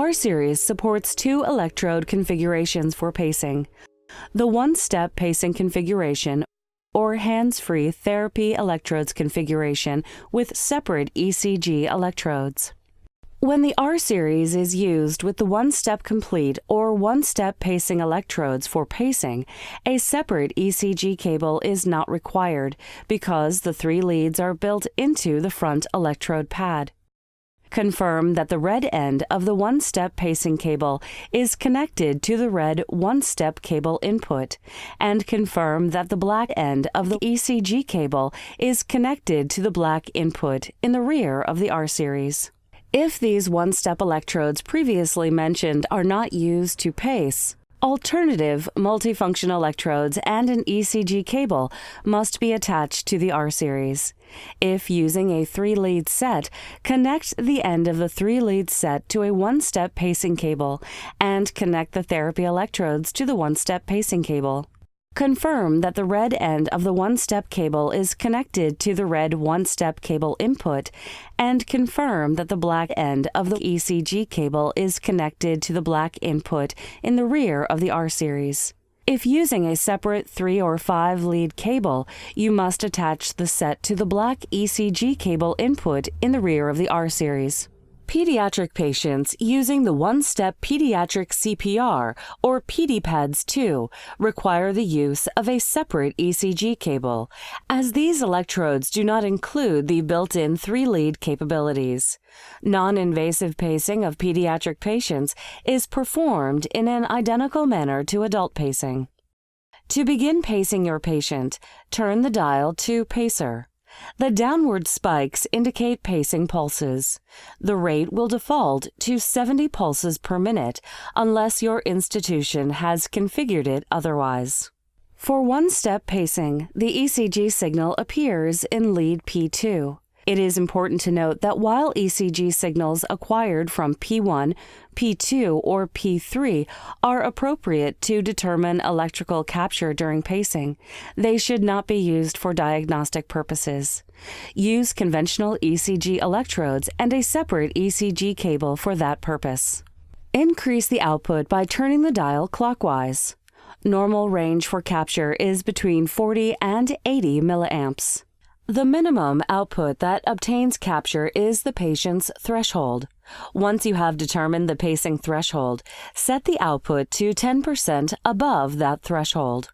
R-Series supports 2 electrode configurations for pacing. The one-step pacing configuration or hands-free therapy electrodes configuration with separate ECG electrodes. When the R-Series is used with the one-step complete or one-step pacing electrodes for pacing, a separate ECG cable is not required because the 3 leads are built into the front electrode pad. Confirm that the red end of the one-step pacing cable is connected to the red one-step cable input, and confirm that the black end of the ECG cable is connected to the black input in the rear of the R-Series. If these one-step electrodes previously mentioned are not used to pace, alternative multifunction electrodes and an ECG cable must be attached to the R-Series. If using a 3-lead set, connect the end of the 3-lead set to a one-step pacing cable and connect the therapy electrodes to the one-step pacing cable. Confirm that the red end of the one-step cable is connected to the red one-step cable input, and confirm that the black end of the ECG cable is connected to the black input in the rear of the R-Series. If using a separate 3 or 5-lead cable, you must attach the set to the black ECG cable input in the rear of the R-Series. Pediatric patients using the one-step pediatric CPR or PediPads 2 require the use of a separate ECG cable, as these electrodes do not include the built-in 3-lead capabilities. Non-invasive pacing of pediatric patients is performed in an identical manner to adult pacing. To begin pacing your patient, turn the dial to pacer. The downward spikes indicate pacing pulses. The rate will default to 70 pulses per minute unless your institution has configured it otherwise. For one-step pacing, the ECG signal appears in lead P2. It is important to note that while ECG signals acquired from P1, P2, or P3 are appropriate to determine electrical capture during pacing, they should not be used for diagnostic purposes. Use conventional ECG electrodes and a separate ECG cable for that purpose. Increase the output by turning the dial clockwise. Normal range for capture is between 40 and 80 milliamps. The minimum output that obtains capture is the patient's threshold. Once you have determined the pacing threshold, set the output to 10% above that threshold.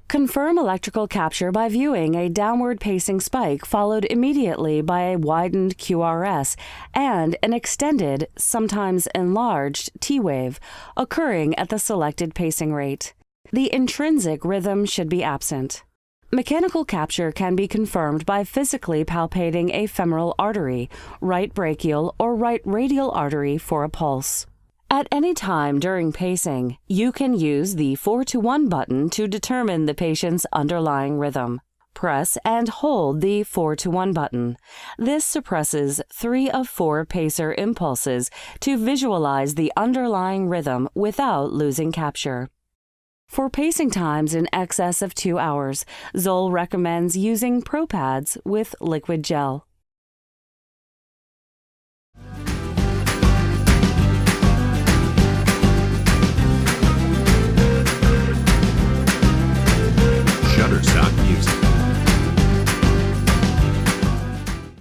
Confirm electrical capture by viewing a downward pacing spike followed immediately by a widened QRS and an extended, sometimes enlarged, T-wave occurring at the selected pacing rate. The intrinsic rhythm should be absent. Mechanical capture can be confirmed by physically palpating a femoral artery, right brachial or right radial artery for a pulse. At any time during pacing, you can use the 4-to-1 button to determine the patient's underlying rhythm. Press and hold the 4-to-1 button. This suppresses 3 of 4 pacer impulses to visualize the underlying rhythm without losing capture. For pacing times in excess of 2 hours, Zoll recommends using ProPads with liquid gel.